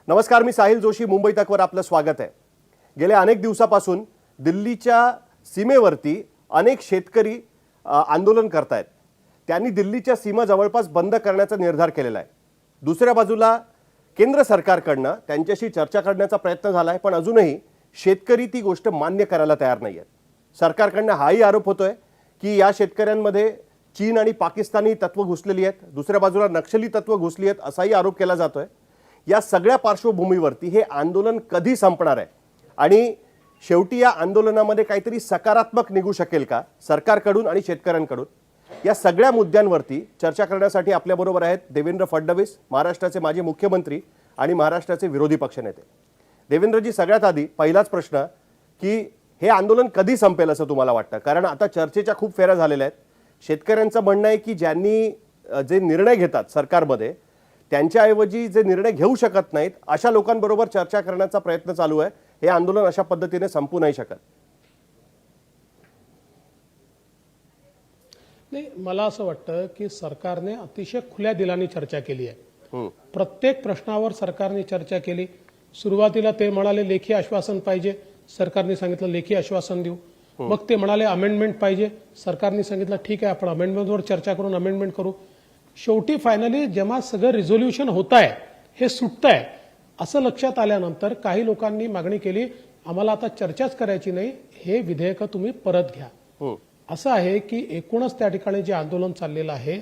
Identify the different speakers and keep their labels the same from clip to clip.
Speaker 1: नमस्कार, मी साहिल जोशी. मुंबई तकवर आपलं स्वागत आहे. गेल्या अनेक दिवसापासून दिल्लीच्या सीमेवरती अनेक शेतकरी आंदोलन करतायत. त्यांनी दिल्लीच्या सीमा जवळपास बंद करण्याचा निर्धार केलेला आहे. दुसऱ्या बाजूला केंद्र सरकारकडनं त्यांच्याशी चर्चा करण्याचा प्रयत्न झाला आहे, पण अजूनही शेतकरी ती गोष्ट मान्य करायला तयार नाही आहेत. सरकारकडनं हाही आरोप होतोय की या शेतकऱ्यांमध्ये चीन आणि पाकिस्तानी तत्व घुसलेली आहेत, दुसऱ्या बाजूला नक्षली तत्व घुसली आहेत असाही आरोप केला जातोय. या सगळ्या पार्श्वभूमीवरती हे आंदोलन कधी संपणार आहे आणि शेवटी या आंदोलनामध्ये काहीतरी सकारात्मक निघू शकेल का सरकारकडून आणि शेतकऱ्यांकडून, या सगळ्या मुद्द्यांवरती चर्चा करण्यासाठी आपल्याबरोबर आहेत देवेंद्र फडणवीस, महाराष्ट्राचे माजी मुख्यमंत्री आणि महाराष्ट्राचे विरोधी पक्षनेते. देवेंद्रजी, सगळ्यात आधी पहिलाच प्रश्न की हे आंदोलन कधी संपेल असं तुम्हाला वाटतं? कारण आता चर्चेच्या खूप फेऱ्या झालेल्या आहेत. शेतकऱ्यांचं म्हणणं आहे की ज्यांनी जे निर्णय घेतात सरकारमध्ये त्यांच्याऐवजी जे निर्णय घेऊ शकत नाहीत अशा लोकांबरोबर चर्चा करण्याचा प्रयत्न चालू आहे. हे आंदोलन अशा पद्धतीने संपू नाही शकत.
Speaker 2: नाही, मला असं वाटतं की सरकारने अतिशय खुल्या दिलाने चर्चा केली आहे. प्रत्येक प्रश्नावर सरकारने चर्चा केली. सुरुवातीला ते म्हणाले लेखी आश्वासन पाहिजे, सरकारने सांगितलं लेखी आश्वासन देऊ. मग ते म्हणाले अमेंडमेंट पाहिजे, सरकारने सांगितलं ठीक आहे आपण अमेंडमेंटवर चर्चा करून अमेंडमेंट करू. शेवटी फायनली जेव्हा सगळं रिझोल्युशन होत आहे, हे सुटत आहे असं लक्षात आल्यानंतर काही लोकांनी मागणी केली आम्हाला आता चर्चाच करायची नाही, हे विधेयक तुम्ही परत घ्या. असं आहे की एकूणच त्या ठिकाणी जे आंदोलन चाललेलं आहे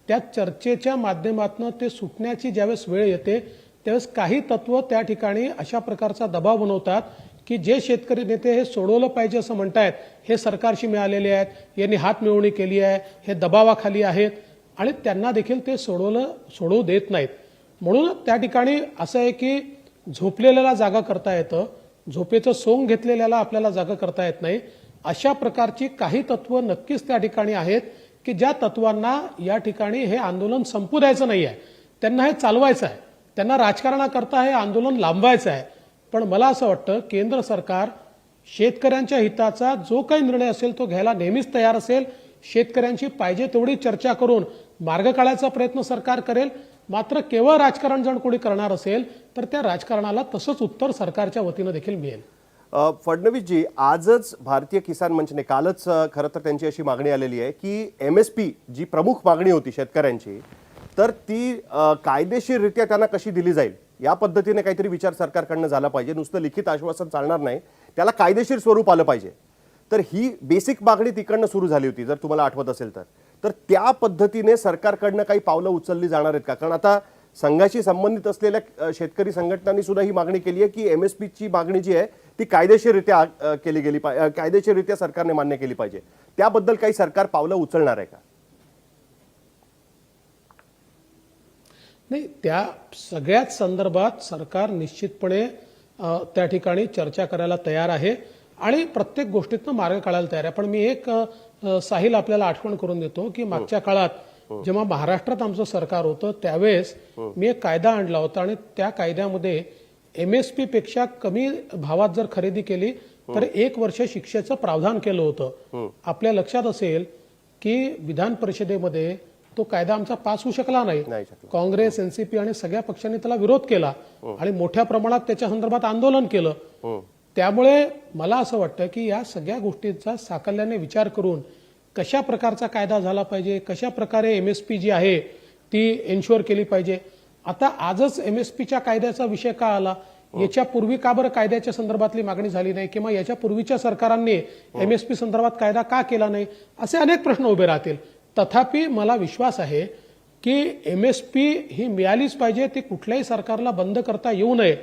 Speaker 2: त्या चर्चेच्या माध्यमातून ते सुटण्याची ज्यावेळेस वेळ येते त्यावेळेस काही तत्व त्या ठिकाणी अशा प्रकारचा दबाव बनवतात की जे शेतकरी नेते हे सोडवलं पाहिजे असं म्हणतायत, हे सरकारशी मिळालेले आहेत, यांनी हात मिळवणी केली आहे, हे दबावाखाली आहेत आणि त्यांना देखील ते सोडवू देत नाहीत. म्हणून त्या ठिकाणी असं आहे की झोपलेल्याला जागा करता येतं, झोपेचं सोंग घेतलेल्याला आपल्याला जागा करता येत नाही. अशा प्रकारची काही तत्व नक्कीच त्या ठिकाणी आहेत की ज्या तत्वांना या ठिकाणी हे आंदोलन संपू द्यायचं नाही आहे, त्यांना हे चालवायचं आहे, त्यांना राजकारणाकरता हे आंदोलन लांबवायचं आहे. पण मला असं वाटतं केंद्र सरकार शेतकऱ्यांच्या हिताचा जो काही निर्णय असेल तो घ्यायला नेहमीच तयार असेल. शेतकऱ्यांची पाहिजे तेवढी चर्चा करून मार्ग काढायचा प्रयत्न सरकार करेल. मात्र केवळ राजकारण जण कोणी करणार असेल तर त्या राजकारणाला तसंच उत्तर सरकारच्या वतीनं देखील मिळेल.
Speaker 1: फडणवीसजी, आजच भारतीय किसान मंचने, कालच खरं तर त्यांची अशी मागणी आलेली आहे की MSP जी प्रमुख मागणी होती शेतकऱ्यांची, तर ती कायदेशीररित्या त्यांना कशी दिली जाईल या पद्धतीने काहीतरी विचार सरकारकडनं झाला पाहिजे. नुसतं लिखित आश्वासन चालणार नाही, त्याला कायदेशीर स्वरूप आलं पाहिजे. तर ही बेसिक मागणी तिकडनं सुरू झाली होती जर तुम्हाला आठवत असेल तर त्या पद्धतीने सरकारकडनं काही पावलं उचलली जाणार आहेत का? कारण आता संघाशी संबंधित असलेल्या शेतकरी संघटनांनी सुद्धा ही मागणी केली आहे की MSP ची मागणी जी आहे ती कायदेशीररित्या केली गेली पाहिजे, कायदेशीररित्या सरकारने मान्य केली पाहिजे. त्याबद्दल काही सरकार पावलं उचलणार आहे का?
Speaker 2: नाही, त्या सगळ्याच संदर्भात सरकार निश्चितपणे त्या ठिकाणी चर्चा करायला तयार आहे आणि प्रत्येक गोष्टीतनं मार्ग काढायला तयार आहे. पण मी एक साहिल आपल्याला आठवण करून देतो की मागच्या काळात जेव्हा महाराष्ट्रात आमचं सरकार होतं त्यावेळेस मी एक कायदा आणला होता आणि त्या कायद्यामध्ये MSP पेक्षा कमी भावात जर खरेदी केली तर 1 वर्ष शिक्षेचं प्रावधान केलं होतं. आपल्या लक्षात असेल की विधान परिषदेमध्ये तो कायदा आमचा पास होऊ शकला नाही. काँग्रेस, NCP आणि सगळ्या पक्षांनी त्याला विरोध केला आणि मोठ्या प्रमाणात त्याच्या संदर्भात आंदोलन केलं. त्यामुळे मला असं वाटतं की या सगळ्या गोष्टींचा साकल्याने विचार करून कशा प्रकारचा कायदा झाला पाहिजे, कशा प्रकारे MSP जी आहे ती एन्श्युअर केली पाहिजे. आता आजच MSPच्या कायद्याचा विषय का आला, याच्यापूर्वी का बरं कायद्याच्या संदर्भातली मागणी झाली नाही किंवा याच्या पूर्वीच्या सरकारांनी MSP संदर्भात कायदा का केला नाही, असे अनेक प्रश्न उभे राहतील. तथापि मला विश्वास आहे की MSP ही मिळालीच पाहिजे, ती कुठल्याही सरकारला बंद करता येऊ नये,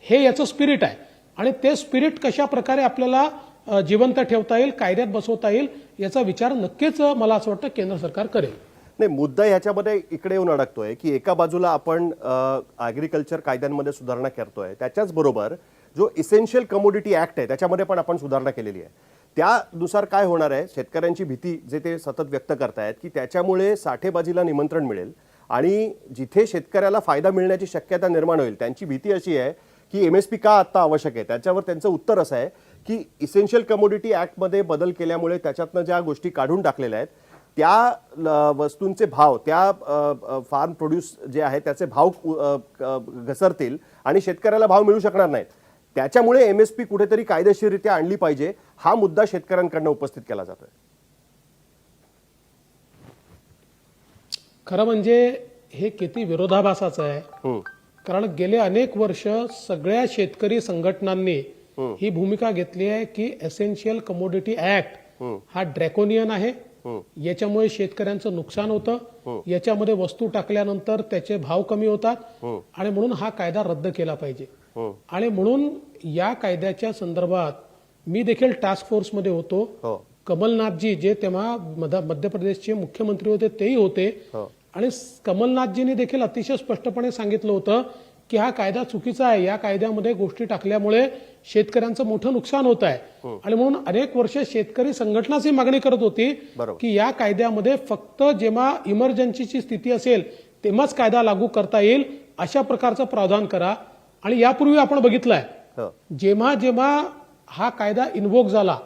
Speaker 2: हे याचं स्पिरिट आहे. आणि ते स्पिरिट कशा प्रकारे आपल्याला जिवंत ठेवता येईल, कायद्यात बसवता येईल, याचा विचार नक्कीच मला असं वाटतं केंद्र सरकार करेल.
Speaker 1: नाही, मुद्दा ह्याच्यामध्ये इकडे येऊन अडकतोय की एका बाजूला आपण ॲग्रिकल्चर कायद्यांमध्ये सुधारणा करतोय, त्याच्याच बरोबर जो इसेन्शियल कमोडिटी ऍक्ट आहे त्याच्यामध्ये पण आपण सुधारणा केलेली आहे. त्यानुसार काय होणार आहे, शेतकऱ्यांची भीती जे ते सतत व्यक्त करतायत की त्याच्यामुळे साठेबाजीला निमंत्रण मिळेल आणि जिथे शेतकऱ्याला फायदा मिळण्याची शक्यता निर्माण होईल, त्यांची भीती अशी आहे की MSP का आता आवश्यक आहे. त्याच्यावर त्यांचं उत्तर असं आहे की इसेन्शियल कमोडिटी ऍक्टमध्ये बदल केल्यामुळे त्याच्यातनं ज्या गोष्टी काढून टाकलेल्या आहेत त्या वस्तूंचे भाव, त्या फार्म प्रोड्यूस जे आहे त्याचे भाव घसरतील आणि शेतकऱ्याला भाव मिळू शकणार नाहीत. त्याच्यामुळे MSP कुठेतरी कायदेशीररित्या आणली पाहिजे, हा मुद्दा शेतकऱ्यांकडनं उपस्थित केला जातोय.
Speaker 2: खरं म्हणजे हे किती विरोधाभासाचं आहे. कारण गेले अनेक वर्ष सगळ्या शेतकरी संघटनांनी ही भूमिका घेतली आहे की एसेन्शियल कमोडिटी ऍक्ट हा ड्रॅकोनियन आहे. याच्यामुळे शेतकऱ्यांचं नुकसान होतं, याच्यामध्ये वस्तू टाकल्यानंतर त्याचे भाव कमी होतात आणि म्हणून हा कायदा रद्द केला पाहिजे. आणि म्हणून या कायद्याच्या संदर्भात मी देखील टास्क फोर्समध्ये होतो. कमलनाथजी जे तेव्हा मध्य प्रदेशचे मुख्यमंत्री होते तेही होते आणि कमलनाथजींनी देखील अतिशय स्पष्टपणे सांगितलं होतं की हा कायदा चुकीचा आहे, या कायद्यामध्ये गोष्टी टाकल्यामुळे शेतकऱ्यांचं मोठं नुकसान होत आहे. आणि म्हणून अनेक वर्ष शेतकरी संघटनाच ही मागणी करत होती की या कायद्यामध्ये फक्त जेव्हा इमर्जन्सीची स्थिती असेल तेव्हाच कायदा लागू करता येईल अशा प्रकारचं प्रावधान करा. आणि यापूर्वी आपण बघितलंय जेव्हा जेव्हा हा कायदा इन्व्होक झाला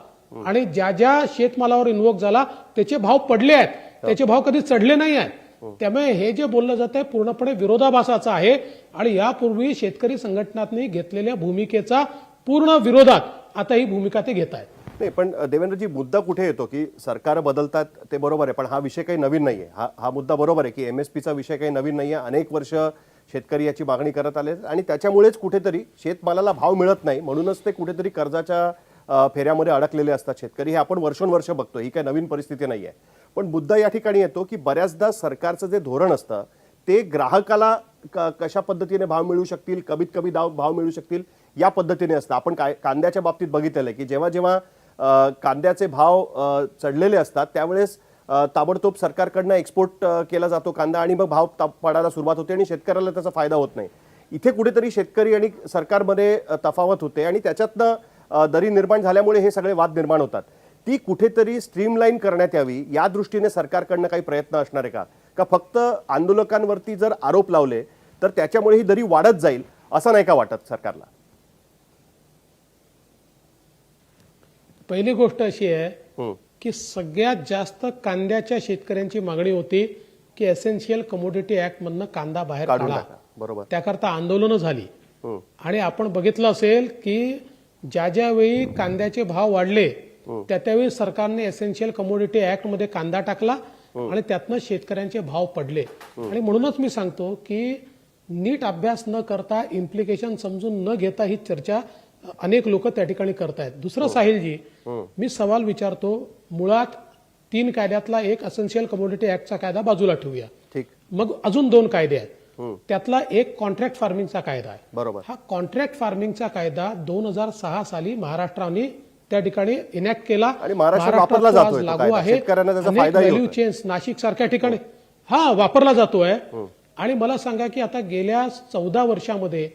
Speaker 2: आणि ज्या ज्या शेतमालावर इन्व्होक झाला त्याचे भाव पडले आहेत, त्याचे भाव कधी चढले नाही आहेत. त्यामुळे हे जे बोललं जात आहे पूर्णपणे विरोधाभासाचं आहे आणि यापूर्वी शेतकरी संघटनांनी घेतलेल्या भूमिकेचा पूर्ण विरोधात आता ही भूमिका ते घेत आहेत.
Speaker 1: नाही, पण देवेंद्रजी मुद्दा कुठे येतो की सरकार बदलतात ते बरोबर आहे, पण हा विषय काही नवीन नाहीये. हा मुद्दा बरोबर आहे की MSPचा विषय काही नवीन नाहीये. अनेक वर्ष शेतकरी याची मागणी करत आले आणि त्याच्यामुळेच कुठेतरी शेतमालाला भाव मिळत नाही, म्हणूनच ते कुठेतरी कर्जाच्या फेऱ्यामध्ये अडकलेले असतात शेतकरी. हे आपण वर्षोनवर्ष बघतो, ही काही नवीन परिस्थिती नाही आहे. पण मुद्दा या ठिकाणी येतो की बऱ्याचदा सरकारचं जे धोरण असतं ते ग्राहकाला कशा पद्धतीने भाव मिळू शकतील, कमीत कमी भाव मिळू शकतील या पद्धतीने असतं. आपण कांद्याच्या बाबतीत बघितलेलं आहे की जेव्हा जेव्हा कांद्याचे भाव चढलेले असतात त्यावेळेस ताबडतोब सरकारकडनं एक्सपोर्ट केला जातो कांदा आणि मग भाव पडायला सुरुवात होते आणि शेतकऱ्याला त्याचा फायदा होत नाही. इथे कुठेतरी शेतकरी आणि सरकारमध्ये तफावत होते आणि त्याच्यातनं दरी निर्माण झाल्यामुळे हे सगळे वाद निर्माण होतात. ती कुठेतरी स्ट्रीमलाईन करण्यात यावी या दृष्टीने सरकारकडनं काही प्रयत्न असणार आहे का फक्त आंदोलकांवरती जर आरोप लावले तर त्याच्यामुळे ही दरी वाढत जाईल असं नाही का वाटत सरकारला?
Speaker 2: पहिली गोष्ट अशी आहे की सगळ्यात जास्त कांद्याच्या शेतकऱ्यांची मागणी होती की एसेन्शियल कमोडिटी ऍक्ट मधनं कांदा बाहेर काढा.
Speaker 1: बरोबर.
Speaker 2: त्याकरता आंदोलनं झाली आणि आपण बघितलं असेल की ज्या ज्यावेळी कांद्याचे भाव वाढले त्यावेळी सरकारने एसेन्शियल कमोडिटी ऍक्ट मध्ये कांदा टाकला आणि त्यातनं शेतकऱ्यांचे भाव पडले. आणि म्हणूनच मी सांगतो की नीट अभ्यास न करता इम्प्लिकेशन समजून न घेता ही चर्चा अनेक लोक त्या ठिकाणी करतायत. दुसरं साहिलजी, मी सवाल विचारतो, मुळात 3 कायद्यातला एक एसेन्शियल कमोडिटी ऍक्टचा कायदा बाजूला ठेवूया.
Speaker 1: ठीक.
Speaker 2: मग अजून 2 कायदे आहेत. त्यातला एक कॉन्ट्रॅक्ट फार्मिंगचा कायदा आहे.
Speaker 1: बरोबर.
Speaker 2: हा कॉन्ट्रॅक्ट फार्मिंगचा कायदा 2006 साली महाराष्ट्राने त्या ठिकाणी इनॅक्ट केला
Speaker 1: आणि वापरला जातोय.
Speaker 2: लागू आहे.
Speaker 1: शेतकऱ्यांना त्याचा फायदा
Speaker 2: व्हॅल्यू चेन्स नाशिक सारख्या ठिकाणी वापरला जातोय. आणि मला सांगा की आता गेल्या 14 वर्षामध्ये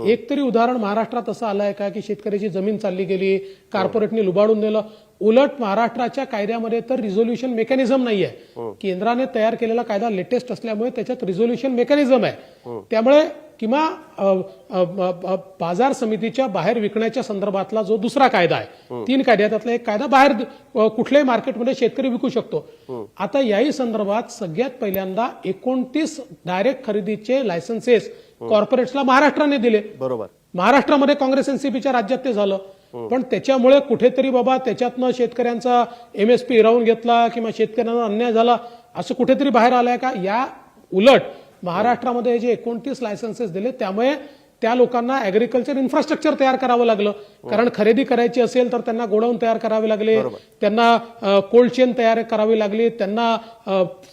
Speaker 2: एक तरी उदाहरण महाराष्ट्रात असं आलंय का की शेतकऱ्याची जमीन चालली गेली, कॉर्पोरेटने लुबाडून दिलं? उलट महाराष्ट्राच्या कायद्यामध्ये तर रिझोल्युशन मेकॅनिझम नाहीये. केंद्राने तयार केलेला कायदा लेटेस्ट असल्यामुळे त्याच्यात रिझोल्युशन मेकॅनिझम आहे. त्यामुळे किंवा बाजार समितीच्या बाहेर विकण्याच्या संदर्भातला जो दुसरा कायदा आहे, 3 कायद्यातला एक कायदा बाहेर कुठल्याही मार्केटमध्ये शेतकरी विकू शकतो. आता याही संदर्भात सगळ्यात पहिल्यांदा 29 डायरेक्ट खरेदीचे लायसन्सेस कॉर्पोरेट्सला महाराष्ट्राने दिले.
Speaker 1: बरोबर.
Speaker 2: महाराष्ट्रामध्ये काँग्रेस एनसीपीच्या राज्यात ते झालं. पण त्याच्यामुळे कुठेतरी बाबा त्याच्यातनं शेतकऱ्यांचा MSP हिरावून घेतला किंवा शेतकऱ्यांना अन्याय झाला असं कुठेतरी बाहेर आलंय का? या उलट महाराष्ट्रामध्ये जे 29 लायसन्सेस दिले त्यामुळे त्या लोकांना ऍग्रिकल्चर इन्फ्रास्ट्रक्चर तयार करावं लागलं. कारण खरेदी करायची असेल तर त्यांना गोडाऊन तयार करावे लागले, त्यांना कोल्ड चेन तयार करावी लागली, त्यांना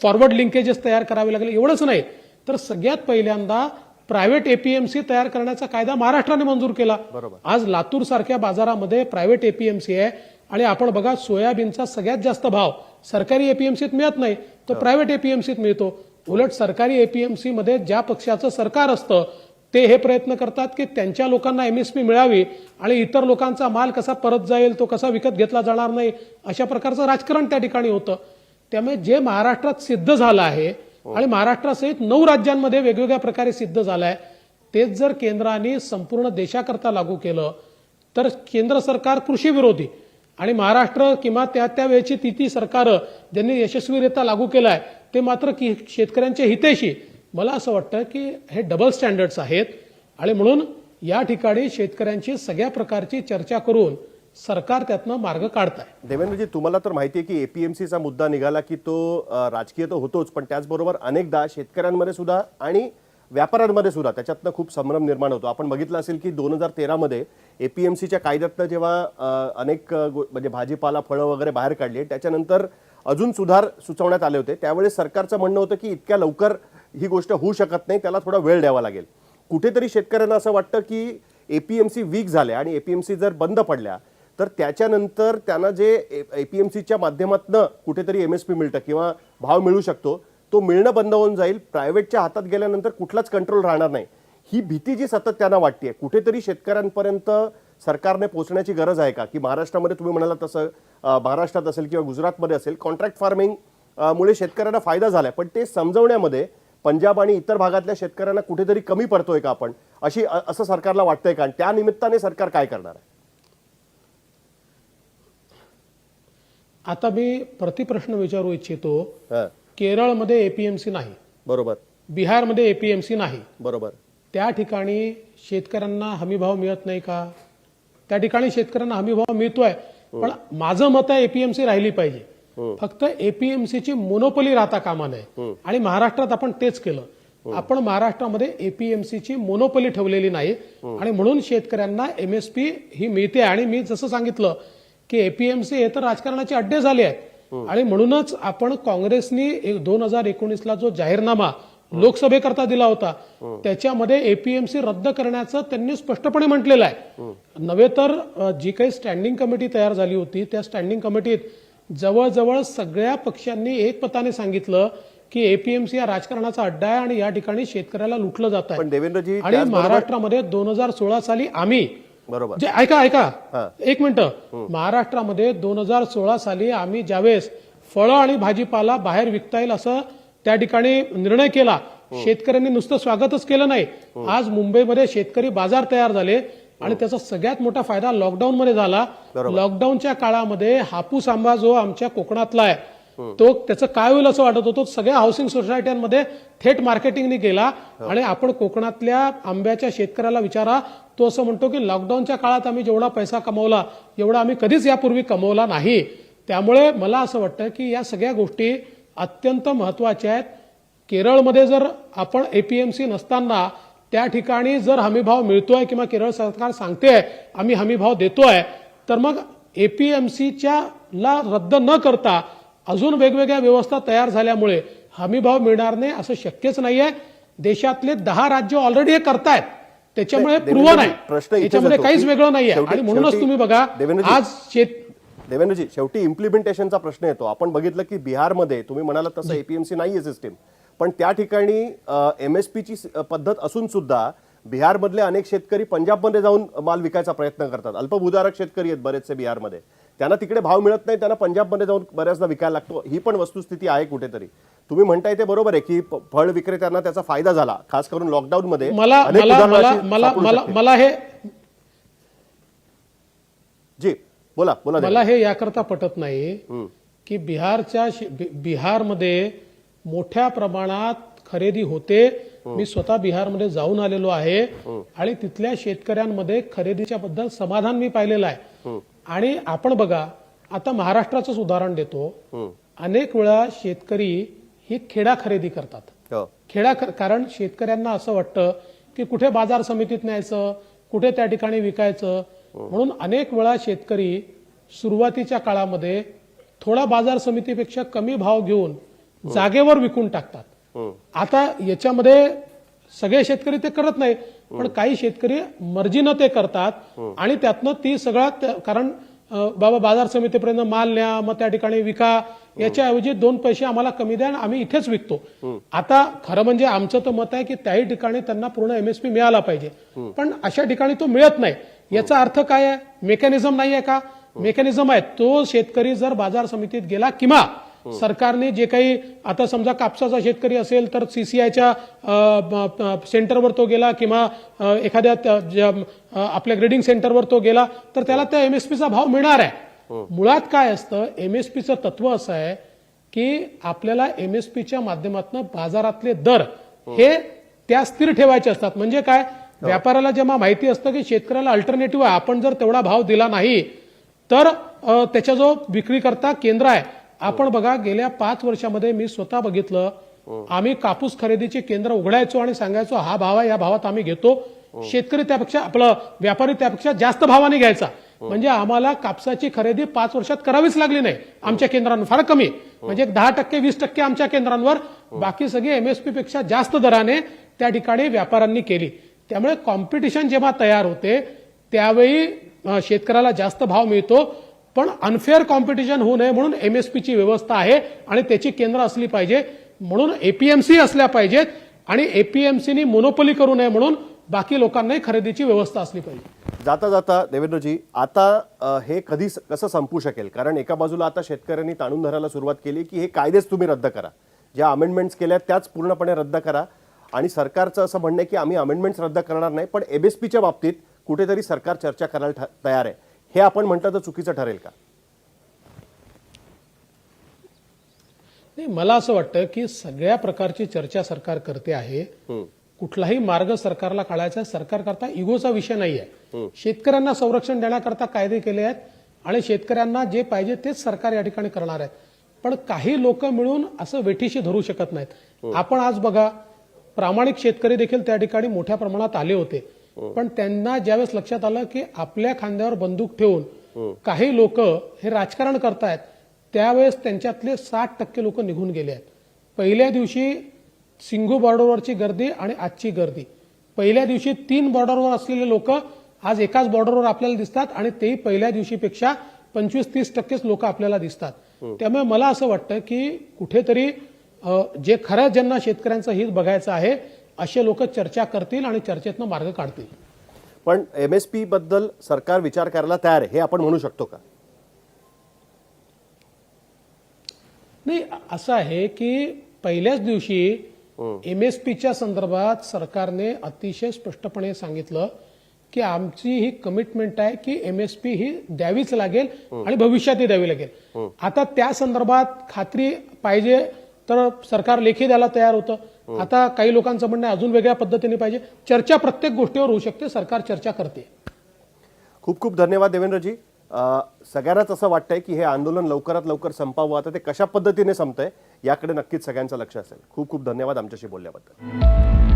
Speaker 2: फॉरवर्ड लिंकेजेस तयार करावे लागले. एवढंच नाही तर सगळ्यात पहिल्यांदा प्रायव्हेट APMC तयार करण्याचा कायदा महाराष्ट्राने मंजूर केला. आज लातूर सारख्या बाजारामध्ये प्रायव्हेट APMC आहे आणि आपण बघा सोयाबीनचा सगळ्यात जास्त भाव सरकारी APMCत मिळत नाही तर प्रायव्हेट APMCत मिळतो. उलट सरकारी APMC मध्ये ज्या पक्षाचं सरकार असतं ते हे प्रयत्न करतात की त्यांच्या लोकांना MSP मिळावी आणि इतर लोकांचा माल कसा परत जाईल, तो कसा विकत घेतला जाणार नाही, अशा प्रकारचं राजकारण त्या ठिकाणी होतं. त्यामुळे जे महाराष्ट्रात सिद्ध झालं आहे आणि महाराष्ट्रासहित 9 राज्यांमध्ये वेगवेगळ्या प्रकारे सिद्ध झालाय, तेच जर केंद्राने संपूर्ण देशाकरता लागू केलं तर केंद्र सरकार कृषी विरोधी आणि महाराष्ट्र किंवा त्या वेळची ती सरकारं ज्यांनी यशस्वीरित्या लागू केलाय ते मात्र शेतकऱ्यांच्या हितेशी. मला असं वाटतं की हे डबल स्टँडर्ड्स आहेत आणि म्हणून या ठिकाणी शेतकऱ्यांची सगळ्या प्रकारची चर्चा करून सरकार त्यातनं मार्ग काढत आहे.
Speaker 1: देवेंद्रजी, तुम्हाला तर माहिती आहे की एपीएमसीचा मुद्दा निघाला की तो राजकीय तर होतोच, पण त्याचबरोबर अनेकदा शेतकऱ्यांमध्ये सुद्धा आणि व्यापाऱ्यांमध्ये सुद्धा त्याच्यातनं खूप संभ्रम निर्माण होतो. आपण बघितलं असेल की 2013 मध्ये एपीएमसीच्या कायद्यातनं जेव्हा अनेक म्हणजे भाजीपाला फळं वगैरे बाहेर काढली, त्याच्यानंतर अजून सुधार सुचवण्यात आले होते. त्यावेळेस सरकारचं म्हणणं होतं की इतक्या लवकर ही गोष्ट होऊ शकत नाही, त्याला थोडा वेळ द्यावा लागेल. कुठेतरी शेतकऱ्यांना असं वाटतं की एपीएमसी वीक झाल्या आणि एपीएमसी जर बंद पडल्या तर त्याच्यानंतर त्यांना जे एपीएमसीच्या माध्यमातून कुठेतरी एमएसपी मिळतं किंवा भाव मिळू शकतो तो मिळणं बंद होऊन जाईल. प्रायव्हेटच्या हातात गेल्यानंतर कुठलाच कंट्रोल राहणार नाही. ही भीती जी सतत त्यांना वाटते, कुठेतरी शेतकऱ्यांपर्यंत सरकारने पोहोचण्याची गरज आहे का? की महाराष्ट्रामध्ये तुम्ही म्हणाला तसं महाराष्ट्रात असेल किंवा गुजरातमध्ये असेल कॉन्ट्रॅक्ट फार्मिंग मुळे शेतकऱ्यांना फायदा झालाय, पण ते समजवण्यामध्ये पंजाब आणि इतर भागातल्या शेतकऱ्यांना कुठेतरी कमी पडतोय का आपण, असं सरकारला वाटतंय का? आणि त्या निमित्ताने सरकार काय करणार आहे?
Speaker 2: आता मी प्रतिप्रश्न विचारू इच्छितो. केरळमध्ये एपीएमसी नाही,
Speaker 1: बरोबर.
Speaker 2: बिहारमध्ये एपीएमसी नाही,
Speaker 1: बरोबर.
Speaker 2: त्या ठिकाणी शेतकऱ्यांना हमीभाव मिळत नाही का? त्या ठिकाणी शेतकऱ्यांना हमीभाव मिळतोय, पण माझं मत आहे एपीएमसी राहिली पाहिजे. फक्त एपीएमसीची मोनोपोली राहता कामा नये. आणि महाराष्ट्रात आपण तेच केलं. आपण महाराष्ट्रामध्ये एपीएमसीची मोनोपोली ठेवलेली नाही आणि म्हणून शेतकऱ्यांना एमएसपी ही मिळते. आणि मी जसं सांगितलं की एपीएमसी हे तर राजकारणाचे अड्डे झाले आहेत आणि म्हणूनच आपण काँग्रेसनी 2019ला जो जाहीरनामा लोकसभेकरता दिला होता त्याच्यामध्ये एपीएमसी रद्द करण्याचं त्यांनी स्पष्टपणे म्हटलेलं आहे. नव्हे तर जी काही स्टँडिंग कमिटी तयार झाली होती त्या स्टँडिंग कमिटीत जवळजवळ सगळ्या पक्षांनी एकमताने सांगितलं की एपीएमसी हा राजकारणाचा अड्डा आहे आणि या ठिकाणी शेतकऱ्याला लुटलं जात आहे.
Speaker 1: पण देवेंद्रजी,
Speaker 2: आणि महाराष्ट्रामध्ये 2016 साली आम्ही
Speaker 1: बरोबर
Speaker 2: जे ऐका एक मिनिट, महाराष्ट्रामध्ये 2016 साली आम्ही ज्यावेळेस फळं आणि भाजीपाला बाहेर विकता येईल असं त्या ठिकाणी निर्णय केला, शेतकऱ्यांनी नुसतं स्वागतच केलं नाही. आज मुंबईमध्ये शेतकरी बाजार तयार झाले आणि त्याचा सगळ्यात मोठा फायदा लॉकडाऊन मध्ये झाला. लॉकडाऊनच्या काळामध्ये हापूस आंबा जो आमच्या कोकणातला आहे तो त्याचं काय होईल असं वाटत होतं, सगळ्या हाऊसिंग सोसायट्यांमध्ये थेट मार्केटिंगने गेला. आणि आपण कोकणातल्या आंब्याच्या शेतकऱ्याला विचारा, तो असं म्हणतो की लॉकडाऊनच्या काळात आम्ही जेवढा पैसा कमवला एवढा आम्ही कधीच यापूर्वी कमवला नाही. त्यामुळे मला असं वाटतं की या सगळ्या गोष्टी अत्यंत महत्वाच्या आहेत. केरळमध्ये जर आपण एपीएमसी नसताना त्या ठिकाणी जर हमीभाव मिळतोय किंवा केरळ सरकार सांगते आम्ही हमीभाव देतोय, तर मग एपीएमसीच्या ला रद्द न करता अजून वेगवेगळ्या व्यवस्था तयार झाल्यामुळे हमीभाव मिळणार नाही असं शक्यच नाहीये. देशातले 10 राज्य ऑलरेडी हे करतायत, त्याच्यामुळे प्रूव्हन आहे, त्याच्यामध्ये काहीच वेगळं नाहीये. आणि म्हणूनच तुम्ही बघा आज
Speaker 1: देवेंद्रजी, शेवटी इम्प्लिमेंटेशनचा प्रश्न येतो. आपण बघितलं की बिहारमध्ये तुम्ही म्हणाला तसं एपीएमसी नाहीये सिस्टीम, पण त्या ठिकाणी एमएसपीची पद्धत असून सुद्धा बिहारमधले अनेक शेतकरी पंजाबमध्ये जाऊन माल विकायचा प्रयत्न करतात. अल्पभूधारक शेतकरी आहेत बरेचसे बिहारमध्ये, त्यांना तिकडे भाव मिळत नाही, त्यांना पंजाबमध्ये जाऊन बऱ्याचदा विकायला लागतो. ही पण वस्तुस्थिती आहे कुठेतरी. तुम्ही म्हणताय ते बरोबर आहे की फळ विक्रेत्यांना त्याचा फायदा झाला, खास करून लॉकडाऊन मध्ये.
Speaker 2: मला हे
Speaker 1: जी बोला बोला.
Speaker 2: मला हे याकरता पटत नाही की बिहारमध्ये मोठ्या प्रमाणात खरेदी होते. मी स्वतः बिहारमध्ये जाऊन आलेलो आहे आणि तिथल्या शेतकऱ्यांमध्ये खरेदीच्या बद्दल समाधान मी पाहिलेलं आहे. आणि आपण बघा, आता महाराष्ट्राचंच उदाहरण देतो. अनेक वेळा शेतकरी ही खेडा खरेदी करतात. कारण शेतकऱ्यांना असं वाटतं की कुठे बाजार समितीत न्यायचं, कुठे त्या ठिकाणी विकायचं. म्हणून अनेक वेळा शेतकरी सुरुवातीच्या काळामध्ये थोडा बाजार समितीपेक्षा कमी भाव घेऊन जागेवर विकून टाकतात. आता याच्यामध्ये सगळे शेतकरी ते करत नाही, पण काही शेतकरी मर्जीनं ते करतात आणि त्यातनं ती सगळ्यात, कारण बाबा बाजार समितीपर्यंत माल न्या, मग त्या ठिकाणी विका, याच्याऐवजी 2 पैसे आम्हाला कमी द्या, आम्ही इथेच विकतो. आता खरं म्हणजे आमचं तर मत आहे की त्याही ठिकाणी त्यांना पूर्ण एमएसपी मिळाला पाहिजे, पण अशा ठिकाणी तो मिळत नाही. याचा अर्थ काय आहे? मेकॅनिझम नाहीये का? मेकॅनिझम आहे. तो शेतकरी जर बाजार समितीत गेला किंवा सरकारने जे काही, आता समजा कापसाचा शेतकरी असेल तर सीसीआयच्या सेंटरवर तो गेला किंवा एखाद्या आपल्या ग्रेडिंग सेंटरवर तो गेला तर त्याला त्या एमएसपीचा भाव मिळणार आहे. मुळात काय असतं, एमएसपीचं तत्व असं आहे की आपल्याला एमएसपीच्या माध्यमातून बाजारातले दर हे त्या स्थिर ठेवायचे असतात. म्हणजे काय, व्यापाऱ्याला जेव्हा माहिती असतं की शेतकऱ्याला अल्टरनेटिव्ह आहे, आपण जर तेवढा भाव दिला नाही तर त्याच्या जो विक्री करता केंद्र आहे. आपण बघा, गेल्या 5 वर्षामध्ये मी स्वतः बघितलं, आम्ही कापूस खरेदीचे केंद्र उघडायचो आणि सांगायचो हा भाव आहे, या भावात आम्ही घेतो. शेतकरी त्यापेक्षा, आपला व्यापारी त्यापेक्षा जास्त भावाने घ्यायचा. म्हणजे आम्हाला कापसाची खरेदी 5 वर्षात करावीच लागली नाही आमच्या केंद्रांवर, फार कमी. म्हणजे 10% 20% आमच्या केंद्रांवर, बाकी सगळी एमएसपी पेक्षा जास्त दराने त्या ठिकाणी व्यापाऱ्यांनी केली. त्यामुळे कॉम्पिटिशन जेव्हा तयार होते त्यावेळी शेतकऱ्याला जास्त भाव मिळतो. पण अनफेअर कॉम्पिटिशन होऊ नये म्हणून एमएसपीची व्यवस्था आहे आणि त्याची केंद्र असली पाहिजे. म्हणून एपीएमसी असल्या पाहिजेत आणि एपीएमसीनी मोनोपोली करू नये म्हणून बाकी लोकांनाही खरेदीची व्यवस्था असली पाहिजे.
Speaker 1: जाता जाता देवेंद्रजी, आता हे कधी कसं संपू शकेल? कारण एका बाजूला आता शेतकऱ्यांनी ताणून धरायला सुरुवात केली की हे कायदेच तुम्ही रद्द करा, ज्या अमेंडमेंट्स केल्या त्याच पूर्णपणे रद्द करा. आणि सरकारचं असं म्हणणं आहे की आम्ही अमेंडमेंट्स रद्द करणार नाही, पण एमएसपीच्या बाबतीत कुठेतरी सरकार चर्चा करायला तयार आहे. हे आपण म्हटलं तर चुकीचं ठरेल का?
Speaker 2: नाही, मला असं वाटतं की सगळ्या प्रकारची चर्चा सरकार करते आहे. कुठलाही मार्ग सरकारला काढायचा, सरकार करता इगोचा विषय नाहीये. शेतकऱ्यांना संरक्षण देण्याकरता कायदे केले आहेत आणि शेतकऱ्यांना जे पाहिजे तेच सरकार या ठिकाणी करणार आहेत. पण काही लोक मिळून असं वेठीशी धरू शकत नाहीत. आपण आज बघा, प्रामाणिक शेतकरी देखील त्या ठिकाणी मोठ्या प्रमाणात आले होते. पण त्यांना ज्यावेळेस लक्षात आलं की आपल्या खांद्यावर बंदूक ठेवून काही लोक हे राजकारण करतायत, त्यावेळेस त्यांच्यातले 60% लोक निघून गेले आहेत. पहिल्या दिवशी सिंघू बॉर्डरवरची गर्दी आणि आजची गर्दी, पहिल्या दिवशी 3 बॉर्डरवर असलेले लोक आज एकाच बॉर्डरवर आपल्याला दिसतात आणि तेही पहिल्या दिवशीपेक्षा 25-30% लोक आपल्याला दिसतात. त्यामुळे मला असं वाटतं की कुठेतरी जे खरं ज्यांना शेतकऱ्यांचं हित बघायचं आहे असे लोक चर्चा करतील आणि चर्चेतनं मार्ग काढतील.
Speaker 1: पण एमएसपी बद्दल सरकार विचार करायला तयार आहे हे आपण म्हणू शकतो का?
Speaker 2: नाही, असं आहे की पहिल्याच दिवशी एमएसपीच्या संदर्भात सरकारने अतिशय स्पष्टपणे सांगितलं की आमची ही कमिटमेंट आहे की एमएसपी ही द्यावीच लागेल आणि भविष्यातही द्यावी लागेल. आता त्या संदर्भात खात्री पाहिजे तर सरकार लेखी द्यायला तयार होतं. आता काही लोकांचं म्हणणं आहे अजून वेगळ्या पद्धतीने पाहिजे. चर्चा प्रत्येक गोष्टीवर होऊ शकते, सरकार चर्चा करते.
Speaker 1: खूप खूप धन्यवाद देवेंद्रजी. सगळ्यांनाच असं वाटतंय की हे आंदोलन लवकरात लवकर संपावं. आता ते कशा पद्धतीने संपतंय याकडे नक्कीच सगळ्यांचं लक्ष असेल. खूप खूप धन्यवाद आमच्याशी बोलल्याबद्दल.